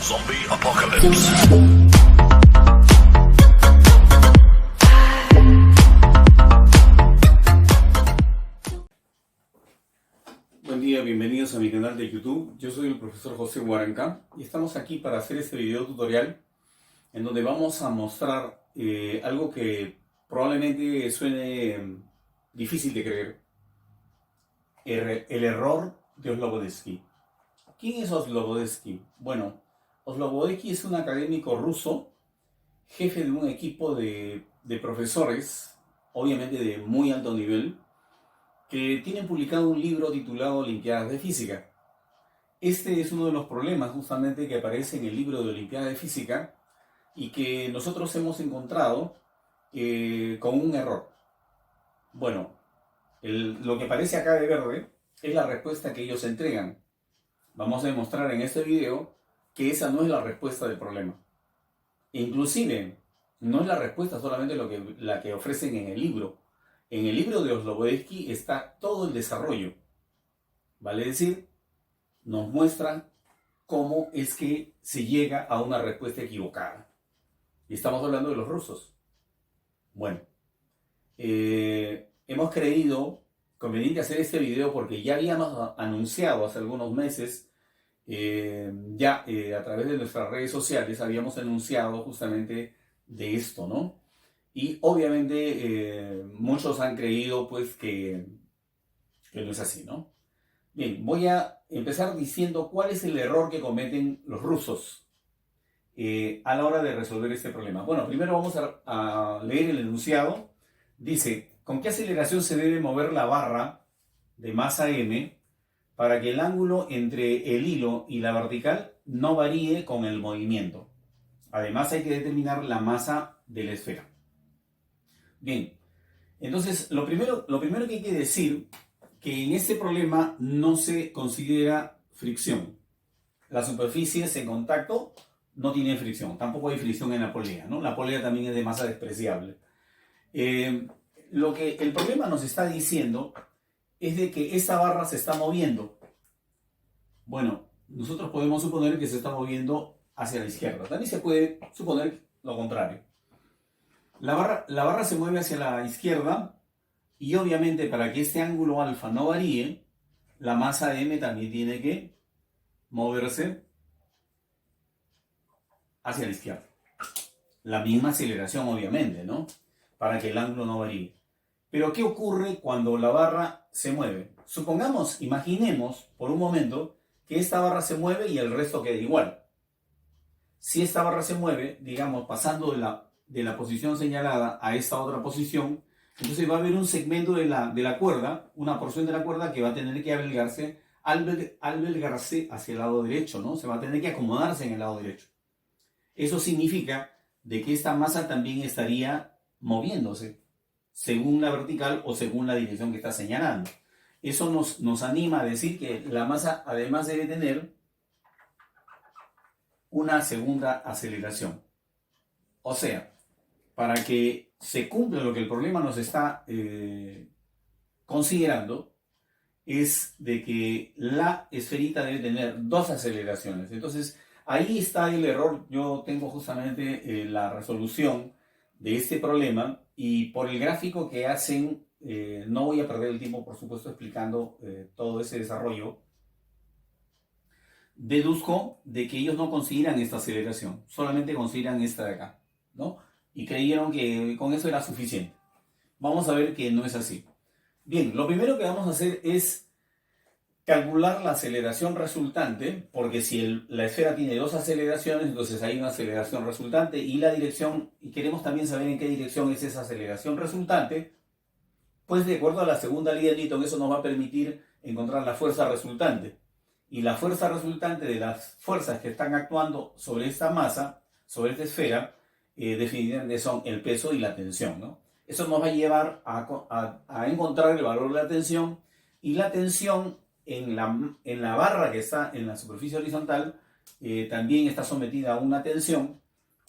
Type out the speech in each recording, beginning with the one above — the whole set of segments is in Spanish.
Zombie Apocalypse. Buen día, bienvenidos a mi canal de YouTube. Yo soy el profesor José Huaranca y estamos aquí para hacer este video tutorial en donde vamos a mostrar algo que probablemente suene difícil de creer. El error de Oslobodski. ¿Quién es Oslobodski? Bueno, Oslobodski es un académico ruso, jefe de un equipo de profesores, obviamente de muy alto nivel, que tienen publicado un libro titulado Olimpiadas de Física. Este es uno de los problemas justamente que aparece en el libro de Olimpiadas de Física y que nosotros hemos encontrado con un error. Bueno, lo que aparece acá de verde es la respuesta que ellos entregan. Vamos a demostrar en este video que esa no es la respuesta del problema. Inclusive, no es la respuesta solamente la que ofrecen en el libro. En el libro de Oslobodski está todo el desarrollo. Vale decir, nos muestran cómo es que se llega a una respuesta equivocada. Y estamos hablando de los rusos. Bueno, hemos creído conveniente hacer este video porque ya habíamos anunciado hace algunos meses, a través de nuestras redes sociales habíamos anunciado justamente de esto, ¿no? Y obviamente muchos han creído pues que no es así, ¿no? Bien, voy a empezar diciendo cuál es el error que cometen los rusos a la hora de resolver este problema. Bueno, primero vamos a leer el enunciado. Dice, ¿con qué aceleración se debe mover la barra de masa m para que el ángulo entre el hilo y la vertical no varíe con el movimiento? Además hay que determinar la masa de la esfera. Bien, entonces lo primero que hay que decir que en este problema no se considera fricción. Las superficies en contacto no tienen fricción, tampoco hay fricción en la polea, ¿no? La polea también es de masa despreciable. Lo que el problema nos está diciendo es de que esta barra se está moviendo. Bueno, nosotros podemos suponer que se está moviendo hacia la izquierda. También se puede suponer lo contrario. La barra se mueve hacia la izquierda y obviamente para que este ángulo alfa no varíe, la masa m también tiene que moverse hacia la izquierda. La misma aceleración obviamente, ¿no? Para que el ángulo no varíe. Pero ¿qué ocurre cuando la barra se mueve? Supongamos, imaginemos por un momento que esta barra se mueve y el resto queda igual. Si esta barra se mueve, digamos, pasando de la posición señalada a esta otra posición, entonces va a haber un segmento de la cuerda, una porción de la cuerda que va a tener que albergarse hacia el lado derecho, ¿no? Se va a tener que acomodarse en el lado derecho. Eso significa de que esta masa también estaría moviéndose según la vertical o según la dirección que está señalando. Eso nos anima a decir que la masa además debe tener una segunda aceleración. O sea, para que se cumpla lo que el problema nos está considerando, es de que la esferita debe tener dos aceleraciones. Entonces, ahí está el error. Yo tengo justamente la resolución de este problema y por el gráfico que hacen, no voy a perder el tiempo, por supuesto, explicando todo ese desarrollo. Deduzco de que ellos no consideran esta aceleración, solamente consideran esta de acá, ¿no? Y creyeron que con eso era suficiente. Vamos a ver que no es así. Bien, lo primero que vamos a hacer es calcular la aceleración resultante, porque si la esfera tiene dos aceleraciones, entonces hay una aceleración resultante y la dirección, y queremos también saber en qué dirección es esa aceleración resultante, pues de acuerdo a la segunda ley de Newton, eso nos va a permitir encontrar la fuerza resultante. Y la fuerza resultante de las fuerzas que están actuando sobre esta masa, sobre esta esfera, definitivamente son el peso y la tensión, ¿no? Eso nos va a llevar a encontrar el valor de la tensión, y la tensión en la barra que está en la superficie horizontal también está sometida a una tensión.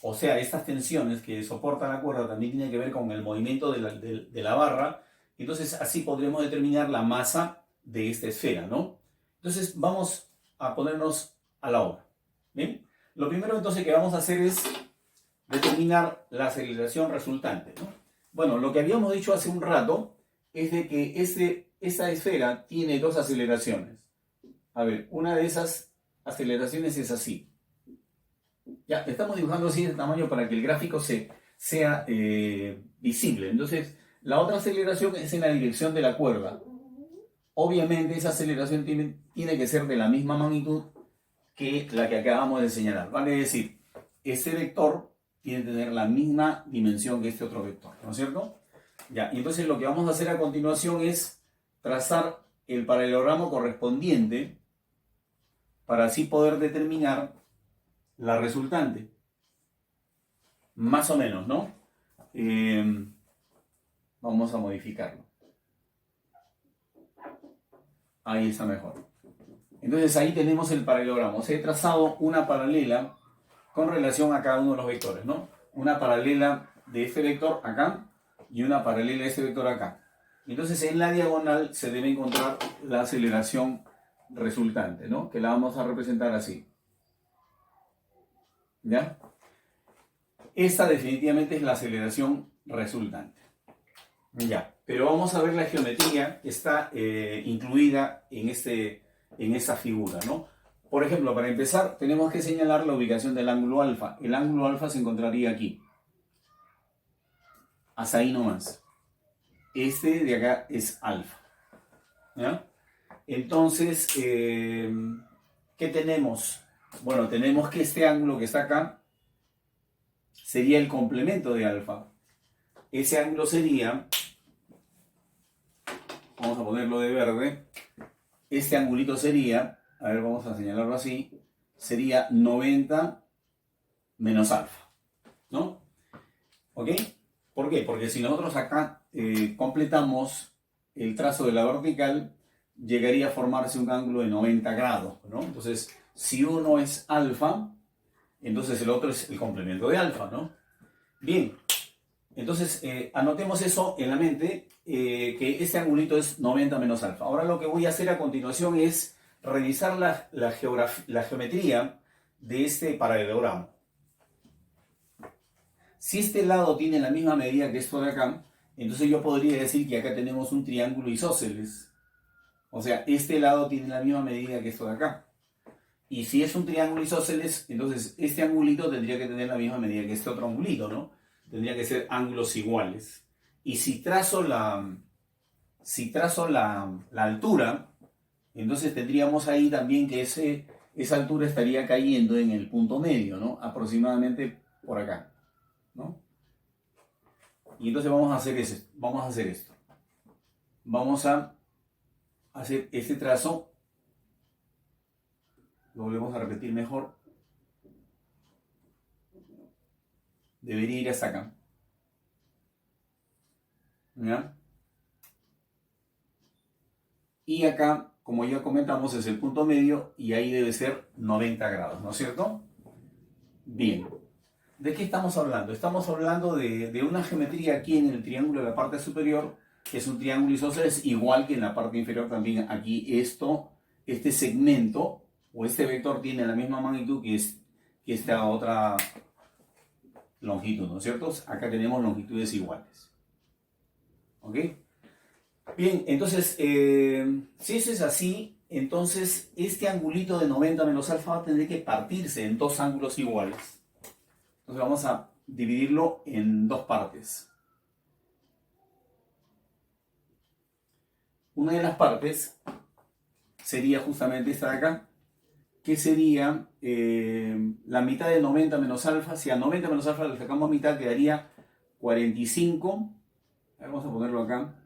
O sea, estas tensiones que soporta la cuerda también tienen que ver con el movimiento de la barra. Entonces así podremos determinar la masa de esta esfera, ¿no? Entonces vamos a ponernos a la obra. ¿Bien? Lo primero entonces que vamos a hacer es determinar la aceleración resultante, ¿no? Bueno, lo que habíamos dicho hace un rato es de que esta esfera tiene dos aceleraciones. A ver, una de esas aceleraciones es así. Ya, estamos dibujando así de tamaño para que el gráfico sea visible. Entonces, la otra aceleración es en la dirección de la cuerda. Obviamente esa aceleración tiene que ser de la misma magnitud que la que acabamos de señalar. Vale decir, este vector tiene que tener la misma dimensión que este otro vector, ¿no es cierto? Ya, y entonces lo que vamos a hacer a continuación es trazar el paralelogramo correspondiente para así poder determinar la resultante. Más o menos, ¿no? Vamos a modificarlo. Ahí está mejor. Entonces ahí tenemos el paralelogramo. O sea, he trazado una paralela con relación a cada uno de los vectores, ¿no? Una paralela de este vector acá y una paralela de este vector acá. Entonces en la diagonal se debe encontrar la aceleración resultante, ¿no? Que la vamos a representar así. ¿Ya? Esta definitivamente es la aceleración resultante. Ya, pero vamos a ver la geometría que está incluida en esta figura, ¿no? Por ejemplo, para empezar, tenemos que señalar la ubicación del ángulo alfa. El ángulo alfa se encontraría aquí. Hasta ahí nomás. Este de acá es alfa. ¿Ya? Entonces, ¿qué tenemos? Bueno, tenemos que este ángulo que está acá sería el complemento de alfa. Ese ángulo sería, vamos a ponerlo de verde, este angulito sería, a ver, vamos a señalarlo así, sería 90 menos alfa, ¿no? ¿Ok? ¿Por qué? Porque si nosotros acá completamos el trazo de la vertical, llegaría a formarse un ángulo de 90 grados, ¿no? Entonces, si uno es alfa, entonces el otro es el complemento de alfa, ¿no? Bien, entonces anotemos eso en la mente, que este angulito es 90 menos alfa. Ahora lo que voy a hacer a continuación es revisar la geometría de este paralelogramo. Si este lado tiene la misma medida que esto de acá, entonces yo podría decir que acá tenemos un triángulo isósceles. O sea, este lado tiene la misma medida que esto de acá. Y si es un triángulo isósceles, entonces este angulito tendría que tener la misma medida que este otro angulito, ¿no? Tendría que ser ángulos iguales. Y si trazo la altura, entonces tendríamos ahí también que esa altura estaría cayendo en el punto medio, ¿no? Aproximadamente por acá, ¿no? Y entonces vamos a hacer esto. Vamos a hacer este trazo. Lo volvemos a repetir mejor. Debería ir hasta acá. ¿Ya? Y acá, como ya comentamos, es el punto medio y ahí debe ser 90 grados, ¿no es cierto? Bien. ¿De qué estamos hablando? Estamos hablando de una geometría aquí en el triángulo de la parte superior, que es un triángulo isósceles, igual que en la parte inferior también. Aquí este segmento o este vector tiene la misma magnitud que esta otra longitud, ¿no es cierto? Acá tenemos longitudes iguales. ¿Ok? Bien, entonces, si eso es así, entonces este angulito de 90 menos alfa va a tener que partirse en dos ángulos iguales. Entonces vamos a dividirlo en dos partes. Una de las partes sería justamente esta de acá, que sería la mitad de 90 menos alfa. Si a 90 menos alfa le sacamos mitad, quedaría 45. A ver, vamos a ponerlo acá.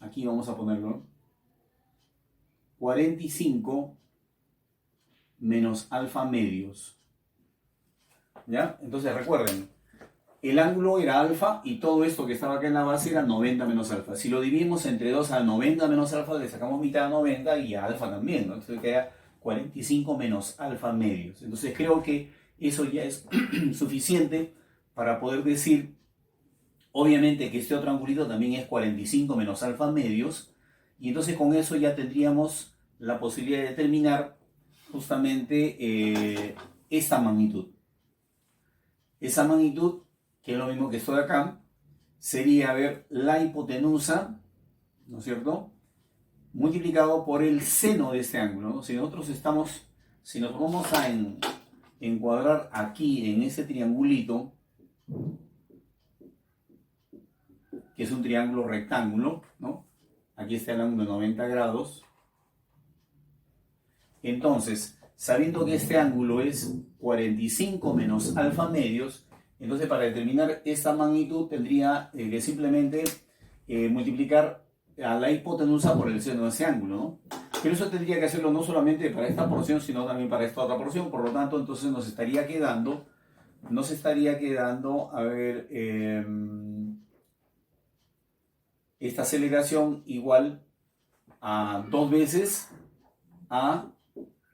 Aquí vamos a ponerlo. 45 menos alfa medios. ¿Ya? Entonces recuerden, el ángulo era alfa y todo esto que estaba acá en la base era 90 menos alfa. Si lo dividimos entre 2 a 90 menos alfa, le sacamos mitad a 90 y a alfa también, ¿no? Entonces queda 45 menos alfa medios. Entonces creo que eso ya es suficiente para poder decir, obviamente, que este otro angulito también es 45 menos alfa medios. Y entonces con eso ya tendríamos la posibilidad de determinar justamente esta magnitud. Esa magnitud, que es lo mismo que esto de acá, sería, a ver, la hipotenusa, ¿no es cierto?, multiplicado por el seno de este ángulo, ¿no? Si nos vamos a encuadrar aquí en ese triangulito, que es un triángulo rectángulo, ¿no? Aquí está el ángulo de 90 grados. Entonces, sabiendo que este ángulo es 45 menos alfa medios, entonces para determinar esta magnitud tendría que simplemente multiplicar a la hipotenusa por el seno de ese ángulo, ¿no? Pero eso tendría que hacerlo no solamente para esta porción, sino también para esta otra porción. Por lo tanto, entonces nos estaría quedando, a ver, esta aceleración igual a 2 veces a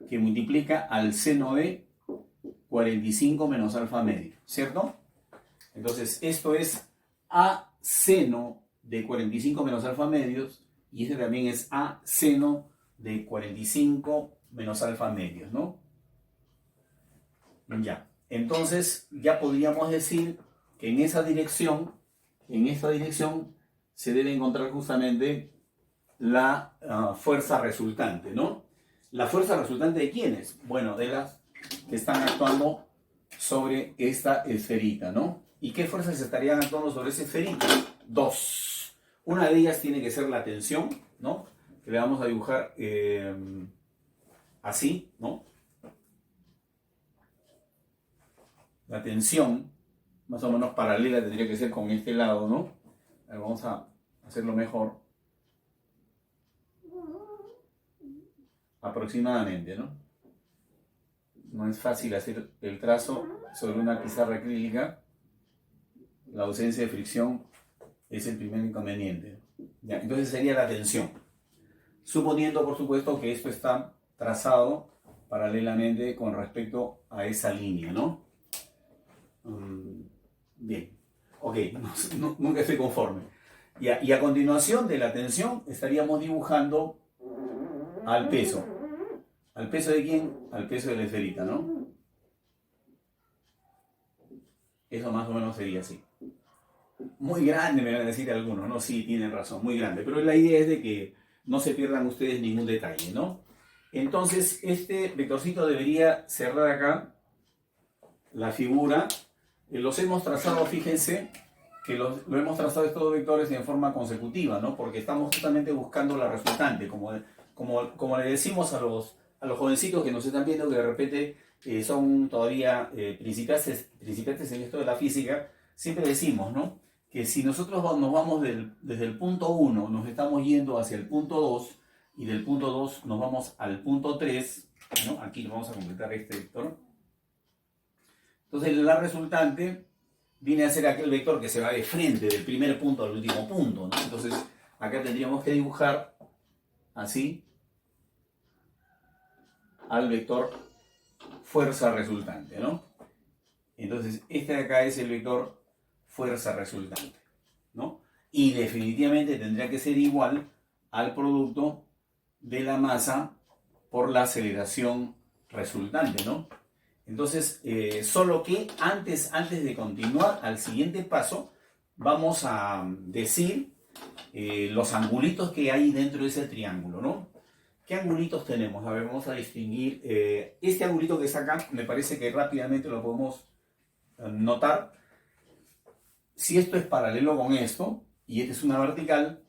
que multiplica al seno de 45 menos alfa medio, ¿cierto? Entonces, esto es a seno de 45 menos alfa medios, y este también es a seno de 45 menos alfa medios, ¿no? Ya, entonces ya podríamos decir que en esta dirección se debe encontrar justamente la fuerza resultante, ¿no? ¿La fuerza resultante de quiénes? Bueno, de las que están actuando sobre esta esferita, ¿no? ¿Y qué fuerzas estarían actuando sobre esa esferita? 2. Una de ellas tiene que ser la tensión, ¿no? Que le vamos a dibujar así, ¿no? La tensión, más o menos paralela, tendría que ser con este lado, ¿no? A ver, vamos a hacerlo mejor. Aproximadamente, ¿no? No es fácil hacer el trazo sobre una pizarra acrílica. La ausencia de fricción es el primer inconveniente. ¿Ya? Entonces sería la tensión. Suponiendo, por supuesto, que esto está trazado paralelamente con respecto a esa línea, ¿no? Bien. Ok, nunca estoy conforme. Y a continuación de la tensión estaríamos dibujando al peso. ¿Al peso de quién? Al peso de la esferita, ¿no? Eso más o menos sería así. Muy grande, me van a decir algunos, ¿no? Sí, tienen razón, muy grande. Pero la idea es de que no se pierdan ustedes ningún detalle, ¿no? Entonces, este vectorcito debería cerrar acá la figura. Los hemos trazado, fíjense, que lo hemos trazado estos dos vectores en forma consecutiva, ¿no? Porque estamos justamente buscando la resultante, como le decimos a los jovencitos que nos están viendo, que de repente son todavía principiantes en esto de la física, siempre decimos, ¿no? Que si nosotros nos vamos desde el punto 1, nos estamos yendo hacia el punto 2, y del punto 2 nos vamos al punto 3, ¿no? Aquí vamos a completar este vector. Entonces la resultante viene a ser aquel vector que se va de frente, del primer punto al último punto, ¿no? Entonces acá tendríamos que dibujar así al vector fuerza resultante, ¿no? Entonces este de acá es el vector fuerza resultante, ¿no? Y definitivamente tendría que ser igual al producto de la masa por la aceleración resultante, ¿no? Entonces, solo que antes de continuar al siguiente paso, vamos a decir los angulitos que hay dentro de ese triángulo, ¿no? ¿Qué angulitos tenemos? A ver, vamos a distinguir. Este angulito que está acá, me parece que rápidamente lo podemos notar. Si esto es paralelo con esto, y esta es una vertical,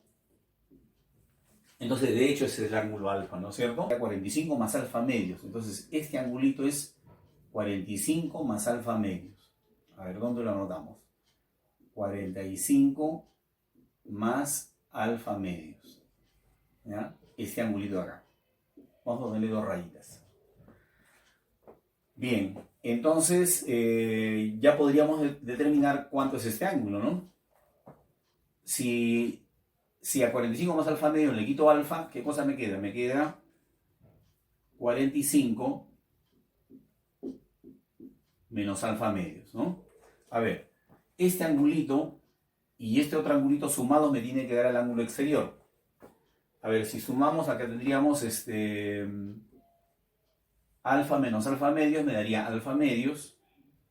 entonces de hecho ese es el ángulo alfa, ¿no es cierto? 45 más alfa medios. Entonces, este angulito es 45 más alfa medios. A ver, ¿dónde lo anotamos? 45 más alfa medios. ¿Ya? Este angulito de acá. Vamos a ponerle 2 rayitas. Bien, entonces ya podríamos determinar cuánto es este ángulo, ¿no? Si a 45 más alfa medios le quito alfa, ¿qué cosa me queda? Me queda 45 menos alfa medios, ¿no? A ver, este angulito y este otro angulito sumados me tiene que dar el ángulo exterior. A ver, si sumamos, acá tendríamos alfa menos alfa medios me daría alfa medios,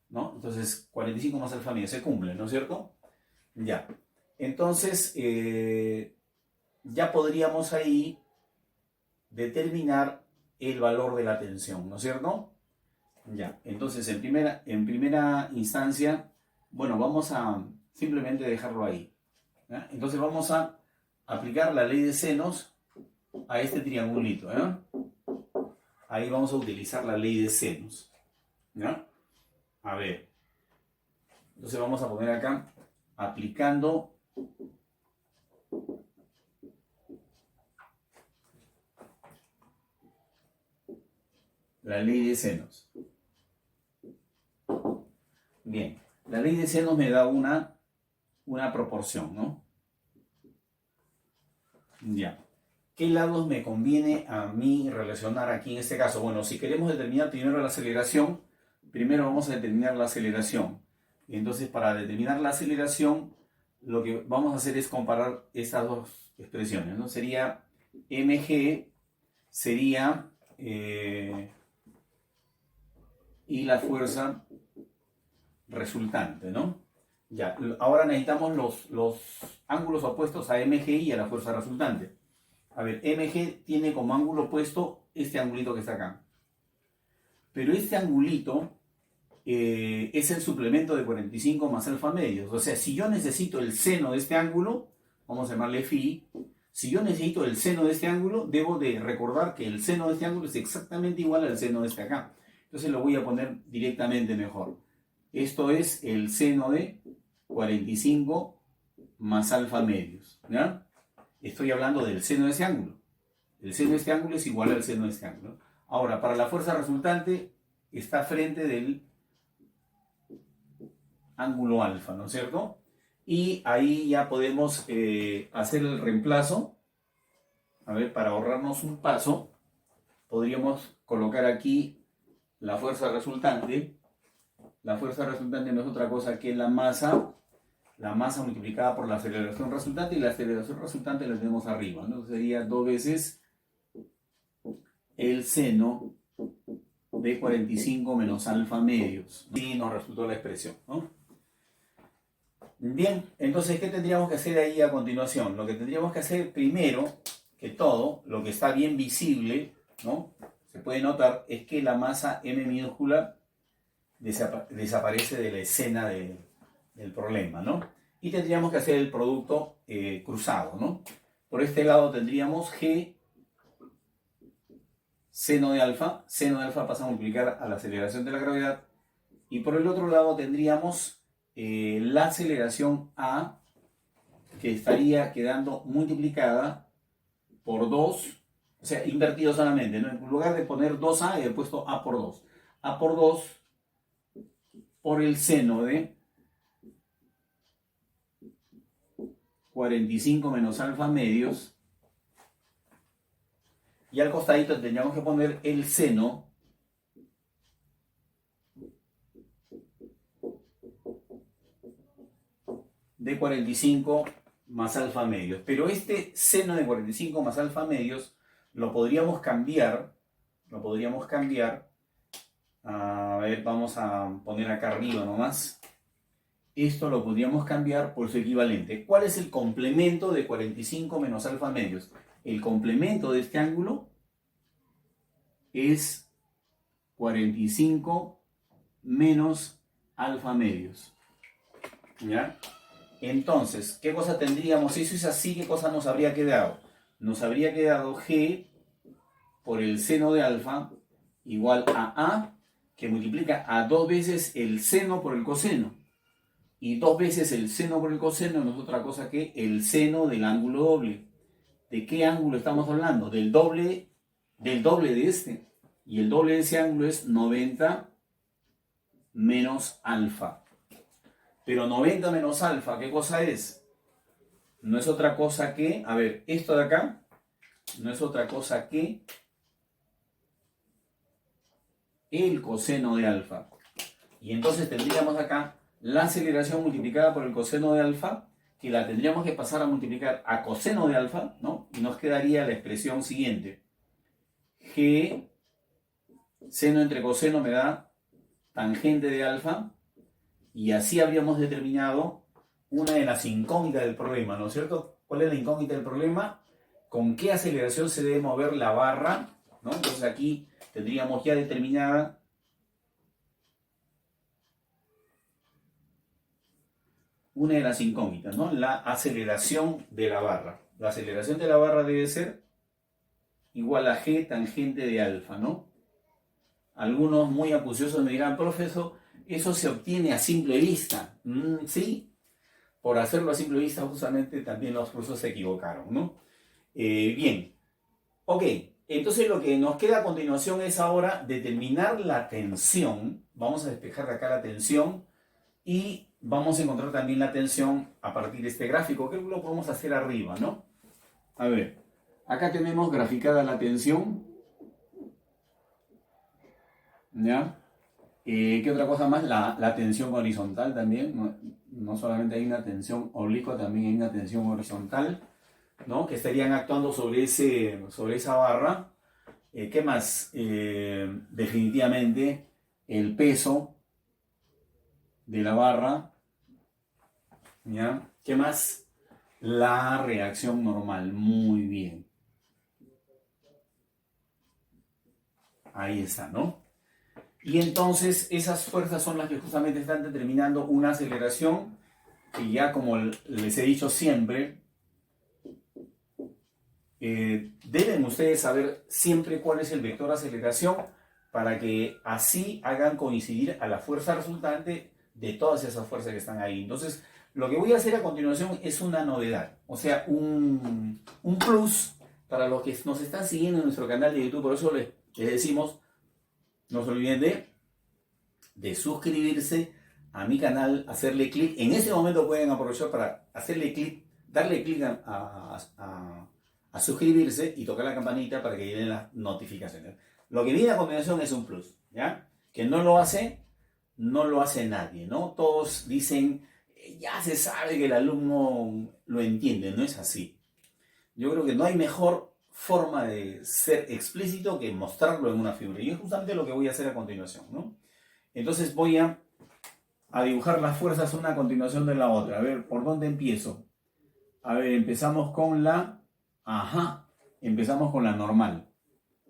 ¿no? Entonces 45 más alfa medios se cumple, ¿no es cierto? Ya. Entonces, ya podríamos ahí determinar el valor de la tensión, ¿no es cierto? Ya. Entonces, en primera instancia, bueno, vamos a simplemente dejarlo ahí, ¿ya? Entonces vamos a aplicar la ley de senos a este triangulito, ¿ya? Ahí vamos a utilizar la ley de senos, ¿ya? A ver, entonces vamos a poner acá, aplicando la ley de senos. Bien, la ley de senos me da una proporción, ¿no? Ya. ¿Qué lados me conviene a mí relacionar aquí en este caso? Bueno, si queremos determinar primero la aceleración, primero vamos a determinar la aceleración. Y entonces, para determinar la aceleración, lo que vamos a hacer es comparar estas dos expresiones, ¿no? Sería mg, sería y la fuerza resultante, ¿no? Ya, ahora necesitamos los ángulos opuestos a mg y a la fuerza resultante. A ver, mg tiene como ángulo opuesto este angulito que está acá. Pero este angulito es el suplemento de 45 más alfa medios. O sea, si yo necesito el seno de este ángulo, vamos a llamarle phi, si yo necesito el seno de este ángulo, debo de recordar que el seno de este ángulo es exactamente igual al seno de este acá. Entonces lo voy a poner directamente mejor. Esto es el seno de 45 más alfa medios, ¿ya? Estoy hablando del seno de ese ángulo. El seno de este ángulo es igual al seno de este ángulo. Ahora, para la fuerza resultante, está frente del ángulo alfa, ¿no es cierto? Y ahí ya podemos hacer el reemplazo. A ver, para ahorrarnos un paso, podríamos colocar aquí la fuerza resultante. La fuerza resultante no es otra cosa que la masa multiplicada por la aceleración resultante, y la aceleración resultante la tenemos arriba, ¿no? Sería 2 veces el seno de 45 menos alfa medios. Y nos resultó la expresión, ¿no? Bien, entonces, ¿qué tendríamos que hacer ahí a continuación? Lo que tendríamos que hacer primero que todo, lo que está bien visible, ¿no? Se puede notar, es que la masa m minúscula desaparece de la escena del problema, ¿no? Y tendríamos que hacer el producto cruzado, ¿no? Por este lado tendríamos g seno de alfa pasa a multiplicar a la aceleración de la gravedad, y por el otro lado tendríamos la aceleración a, que estaría quedando multiplicada por 2, o sea, invertido solamente, ¿no? En lugar de poner 2a, he puesto a por 2. A por 2 por el seno de 45 menos alfa medios, y al costadito tendríamos que poner el seno de 45 más alfa medios. Pero este seno de 45 más alfa medios lo podríamos cambiar, a ver, vamos a poner acá arriba nomás. Esto lo podríamos cambiar por su equivalente. ¿Cuál es el complemento de 45 menos alfa medios? El complemento de este ángulo es 45 menos alfa medios, ¿ya? Entonces, ¿qué cosa tendríamos? Si eso es así, ¿qué cosa nos habría quedado? Nos habría quedado g por el seno de alfa igual a que multiplica a 2 veces el seno por el coseno. Y 2 veces el seno por el coseno no es otra cosa que el seno del ángulo doble. ¿De qué ángulo estamos hablando? Del doble de este. Y el doble de ese ángulo es 90 menos alfa. Pero 90 menos alfa, ¿qué cosa es? No es otra cosa que, a ver, esto de acá, no es otra cosa que el coseno de alfa. Y entonces tendríamos acá la aceleración multiplicada por el coseno de alfa, que la tendríamos que pasar a multiplicar a coseno de alfa, ¿no? Y nos quedaría la expresión siguiente. G Seno entre coseno me da tangente de alfa. Y así habríamos determinado una de las incógnitas del problema, ¿no es cierto? ¿Cuál es la incógnita del problema? ¿Con qué aceleración se debe mover la barra? ¿No? Entonces aquí tendríamos ya determinada una de las incógnitas, ¿no? La aceleración de la barra. La aceleración de la barra debe ser igual a g tangente de alfa, ¿no? Algunos muy acuciosos me dirán, profesor, eso se obtiene a simple vista. Sí, por hacerlo a simple vista justamente también los profesores se equivocaron, ¿no? Bien, ok, entonces lo que nos queda a continuación es ahora determinar la tensión. Vamos a despejar de acá la tensión y vamos a encontrar también la tensión a partir de este gráfico, que lo podemos hacer arriba, ¿no? A ver, acá tenemos graficada la tensión, ¿ya? ¿Qué otra cosa más? La tensión horizontal también, no solamente hay una tensión oblicua, también hay una tensión horizontal, ¿no? Que estarían actuando sobre esa barra. ¿Qué más? Definitivamente el peso de la barra, ¿ya? ¿Qué más? La reacción normal, muy bien. Ahí está, ¿no? Y entonces esas fuerzas son las que justamente están determinando una aceleración que ya, como les he dicho siempre, deben ustedes saber siempre cuál es el vector de aceleración para que así hagan coincidir a la fuerza resultante de todas esas fuerzas que están ahí. Entonces, lo que voy a hacer a continuación es una novedad, o sea, un plus para los que nos están siguiendo en nuestro canal de YouTube. Por eso les decimos, no se olviden de suscribirse a mi canal, hacerle clic. En ese momento pueden aprovechar para hacerle clic, darle clic a suscribirse y tocar la campanita para que lleguen las notificaciones. Lo que viene a continuación es un plus, ¿ya? Que no lo hace nadie, ¿no? Todos dicen, ya se sabe que el alumno lo entiende, no es así. Yo creo que no hay mejor forma de ser explícito que mostrarlo en una figura. Y es justamente lo que voy a hacer a continuación, ¿no? Entonces voy a dibujar las fuerzas una a continuación de la otra. A ver, ¿por dónde empiezo? A ver, empezamos con la... empezamos con la normal.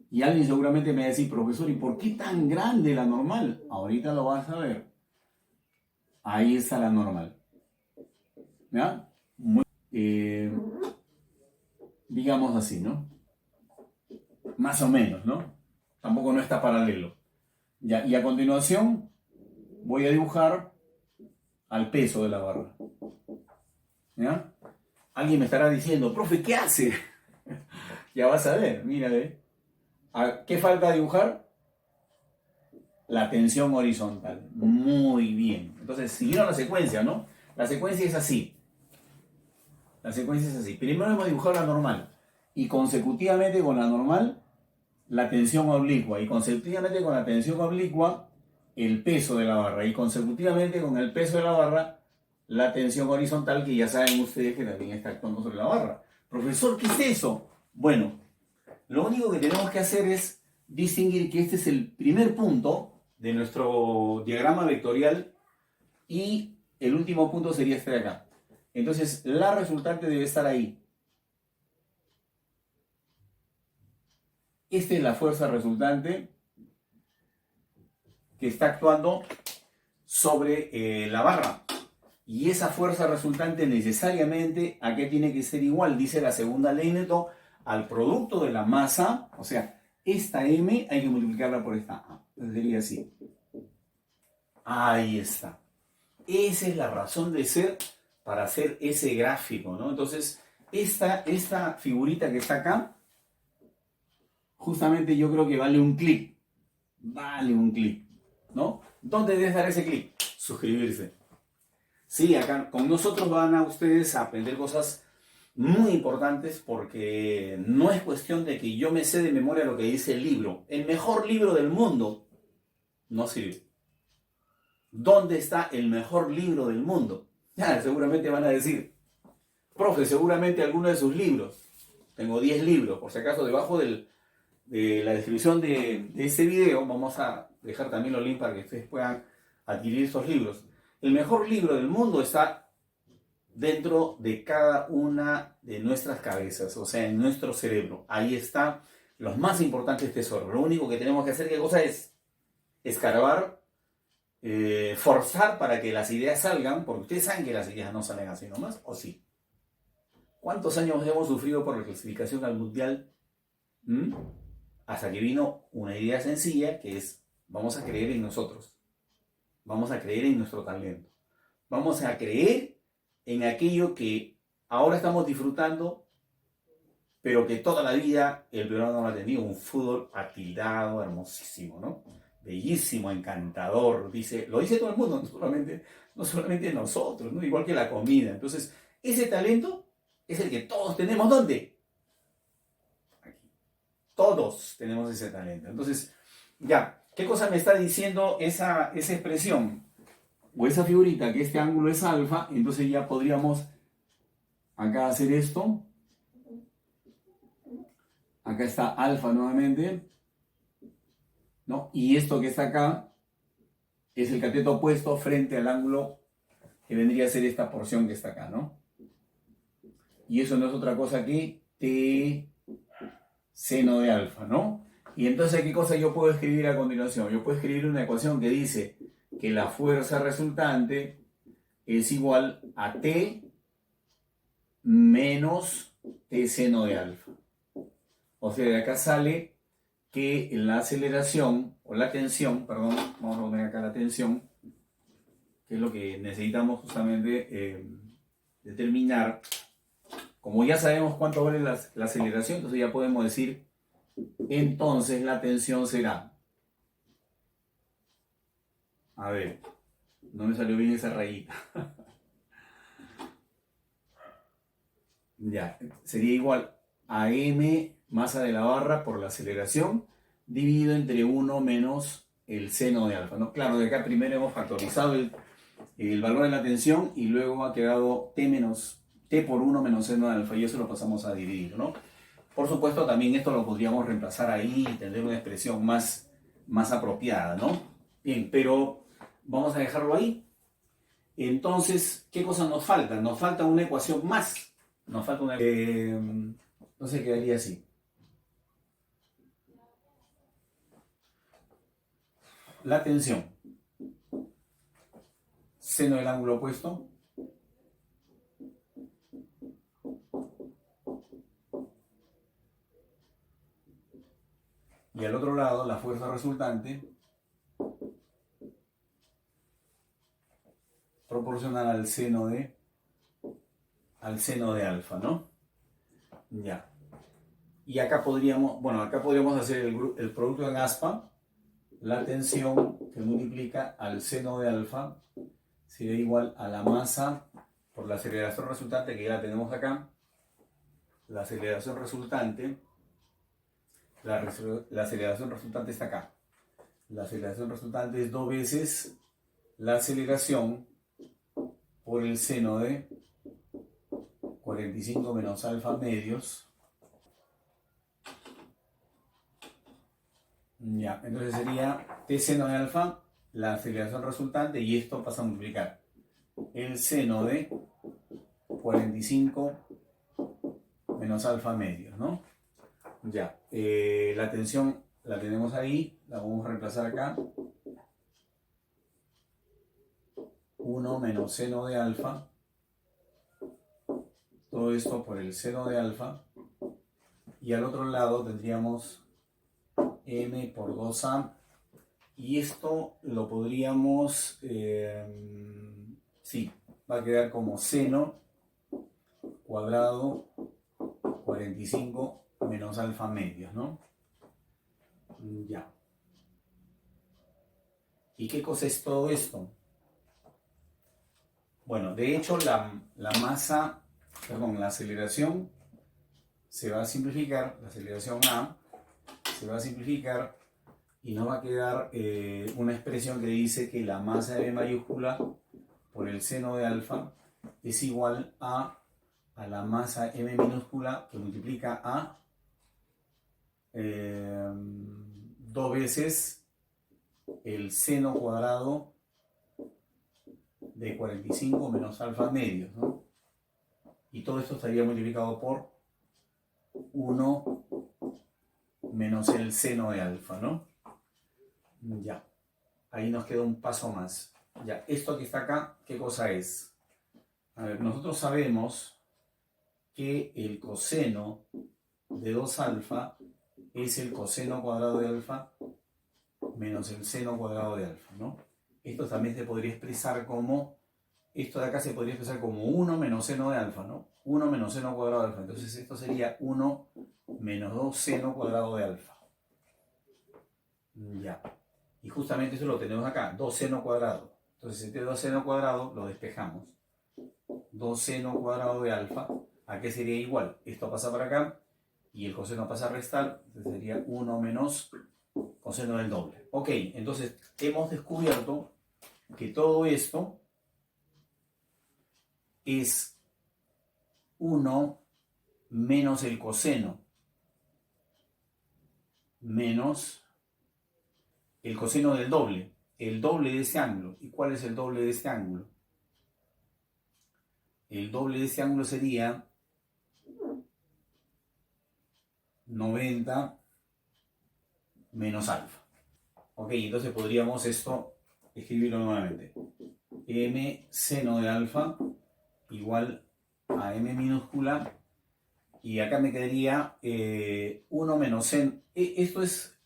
Y alguien seguramente me va a decir, profesor, ¿y por qué tan grande la normal? Ahorita lo vas a ver. Ahí está la normal. ¿Ya? Digamos así, ¿no? Más o menos, ¿no? Tampoco no está paralelo. Ya, y a continuación voy a dibujar al peso de la barra. ¿Ya? Alguien me estará diciendo, profe, ¿qué hace? Ya vas a ver, mírale. ¿Qué falta dibujar? La tensión horizontal. Muy bien. Entonces, siguieron la secuencia, ¿no? La secuencia es así. La secuencia es así. Primero hemos dibujado la normal. Y consecutivamente con la normal, la tensión oblicua. Y consecutivamente con la tensión oblicua, el peso de la barra. Y consecutivamente con el peso de la barra, la tensión horizontal, que ya saben ustedes que también está actuando sobre la barra. Profesor, ¿qué es eso? Bueno, lo único que tenemos que hacer es distinguir que este es el primer punto de nuestro diagrama vectorial y el último punto sería este de acá. Entonces, la resultante debe estar ahí. Esta es la fuerza resultante que está actuando sobre la barra. Y esa fuerza resultante necesariamente, ¿a qué tiene que ser igual? Dice la segunda ley de Newton, al producto de la masa, o sea, esta M hay que multiplicarla por esta A. Entonces sería así. Ahí está. Esa es la razón de ser para hacer ese gráfico, ¿no? Entonces, esta figurita que está acá, justamente yo creo que vale un clic. Vale un clic, ¿no? ¿Dónde debes dar ese clic? Suscribirse. Sí, acá con nosotros van a ustedes a aprender cosas muy importantes porque no es cuestión de que yo me sé de memoria lo que dice el libro. El mejor libro del mundo no sirve. ¿Dónde está el mejor libro del mundo? Ya, seguramente van a decir, profe, seguramente alguno de sus libros. Tengo 10 libros, por si acaso debajo del de la descripción de este video vamos a dejar también los links para que ustedes puedan adquirir estos libros. El mejor libro del mundo está dentro de cada una de nuestras cabezas, o sea, en nuestro cerebro. Ahí están los más importantes tesoros. Lo único que tenemos que hacer, ¿qué cosa es? Escarbar, forzar para que las ideas salgan, porque ustedes saben que las ideas no salen así nomás, ¿o sí? ¿Cuántos años hemos sufrido por la clasificación al mundial? ¿Mm? Hasta que vino una idea sencilla que es, vamos a creer en nosotros, vamos a creer en nuestro talento, vamos a creer en aquello que ahora estamos disfrutando, pero que toda la vida el peruano no ha tenido, un fútbol atildado, hermosísimo, ¿no? Bellísimo, encantador, lo dice todo el mundo, no solamente nosotros, ¿no? Igual que la comida. Entonces, ese talento es el que todos tenemos, ¿dónde? Aquí. Todos tenemos ese talento. Entonces, ya, ¿qué cosa me está diciendo esa expresión? O esa figurita, que este ángulo es alfa, entonces ya podríamos acá hacer esto. Acá está alfa nuevamente, ¿no? Y esto que está acá es el cateto opuesto frente al ángulo que vendría a ser esta porción que está acá, ¿no? Y eso no es otra cosa que t seno de alfa, ¿no? Y entonces, ¿qué cosa yo puedo escribir a continuación? Yo puedo escribir una ecuación que dice que la fuerza resultante es igual a t menos t seno de alfa. O sea, de acá sale que la aceleración, o la tensión, perdón, vamos a poner acá la tensión, que es lo que necesitamos justamente determinar. Como ya sabemos cuánto vale la aceleración, entonces ya podemos decir, entonces la tensión será, a ver, no me salió bien esa rayita. Ya, sería igual a m masa de la barra por la aceleración dividido entre 1 menos el seno de alfa, ¿no? Claro, de acá primero hemos factorizado el valor de la tensión y luego ha quedado t por 1 menos seno de alfa y eso lo pasamos a dividir, ¿no? Por supuesto, también esto lo podríamos reemplazar ahí y tener una expresión más apropiada, ¿no? Bien, pero vamos a dejarlo ahí. Entonces, ¿qué cosa nos falta? Nos falta una ecuación más. Nos falta una... entonces quedaría así. La tensión. Seno del ángulo opuesto. Y al otro lado, la fuerza resultante proporcional al seno de alfa, ¿no? Ya. Y acá podríamos hacer el producto en aspa. La tensión que multiplica al seno de alfa sería igual a la masa por la aceleración resultante, que ya la tenemos acá. La aceleración resultante, la aceleración resultante está acá. La aceleración resultante es 2 veces la aceleración por el seno de 45 menos alfa medios. Ya, entonces sería t seno de alfa, la aceleración resultante, y esto pasa a multiplicar el seno de 45 menos alfa medios, ¿no? Ya, la tensión la tenemos ahí, la vamos a reemplazar acá. 1 menos seno de alfa, todo esto por el seno de alfa, y al otro lado tendríamos m por 2a, y esto lo podríamos, sí, va a quedar como seno cuadrado 45 menos alfa medios, ¿no? Ya. ¿Y qué cosa es todo esto? Bueno, de hecho la aceleración se va a simplificar, la aceleración A se va a simplificar y nos va a quedar una expresión que dice que la masa de B mayúscula por el seno de alfa es igual a la masa M minúscula que multiplica a 2 veces el seno cuadrado de 45 menos alfa medios, ¿no? Y todo esto estaría multiplicado por 1 menos el seno de alfa, ¿no? Ya, ahí nos queda un paso más. Ya, esto que está acá, ¿qué cosa es? A ver, nosotros sabemos que el coseno de 2 alfa es el coseno cuadrado de alfa menos el seno cuadrado de alfa, ¿no? Esto también se podría expresar como, esto de acá se podría expresar como 1 menos seno de alfa, ¿no? 1 menos seno cuadrado de alfa. Entonces esto sería 1 menos 2 seno cuadrado de alfa. Ya. Y justamente eso lo tenemos acá, 2 seno cuadrado. Entonces este 2 seno cuadrado lo despejamos. 2 seno cuadrado de alfa, ¿a qué sería igual? Esto pasa para acá y el coseno pasa a restar, entonces sería 1 menos coseno del doble. Ok, entonces hemos descubierto que todo esto es 1 menos el coseno menos el coseno del doble, el doble de este ángulo. ¿Y cuál es el doble de este ángulo? El doble de este ángulo sería 90 menos alfa. Ok, entonces podríamos esto escribirlo nuevamente. M seno de alfa igual a M minúscula. Y acá me quedaría 1 menos seno. Esto es,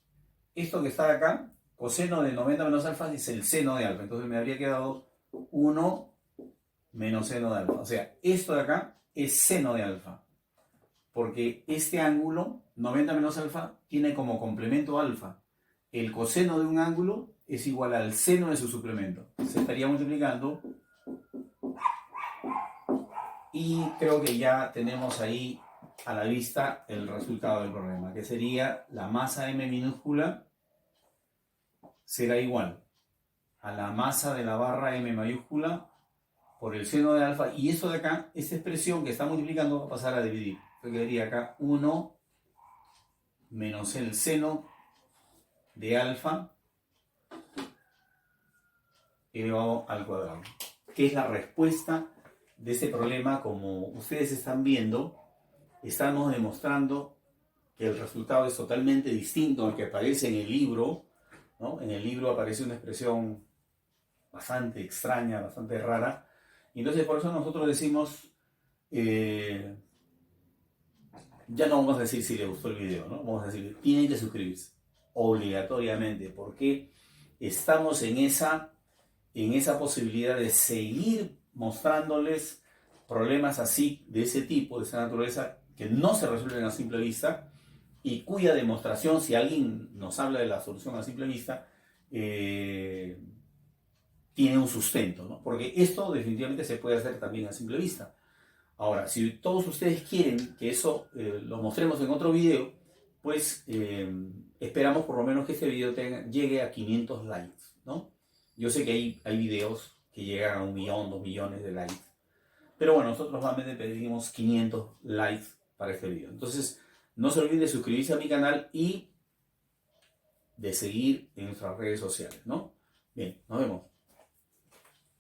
esto que está acá, coseno de 90 menos alfa es el seno de alfa. Entonces me habría quedado 1 menos seno de alfa. O sea, esto de acá es seno de alfa. Porque este ángulo, 90 menos alfa, tiene como complemento alfa. El coseno de un ángulo es igual al seno de su suplemento. Se estaría multiplicando. Y creo que ya tenemos ahí a la vista el resultado del problema, que sería la masa M minúscula será igual a la masa de la barra M mayúscula por el seno de alfa. Y eso de acá, esta expresión que está multiplicando va a pasar a dividir. Entonces quedaría acá 1 menos el seno de alfa elevado al cuadrado, que es la respuesta de este problema. Como ustedes están viendo, estamos demostrando que el resultado es totalmente distinto al que aparece en el libro, ¿no? En el libro aparece una expresión bastante extraña, bastante rara, y entonces por eso nosotros decimos, ya no vamos a decir si les gustó el video, ¿no? Vamos a decir, tienen que suscribirse obligatoriamente, porque estamos en esa posibilidad de seguir mostrándoles problemas así, de ese tipo, de esa naturaleza, que no se resuelven a simple vista y cuya demostración, si alguien nos habla de la solución a simple vista, tiene un sustento, ¿no? Porque esto definitivamente se puede hacer también a simple vista. Ahora, si todos ustedes quieren que eso lo mostremos en otro video, pues esperamos por lo menos que este video llegue a 500 likes, ¿no? Yo sé que hay videos que llegan a 1 millón, 2 millones de likes, pero bueno, nosotros solamente pedimos 500 likes para este video. Entonces, no se olviden de suscribirse a mi canal y de seguir en nuestras redes sociales, ¿no? Bien, nos vemos.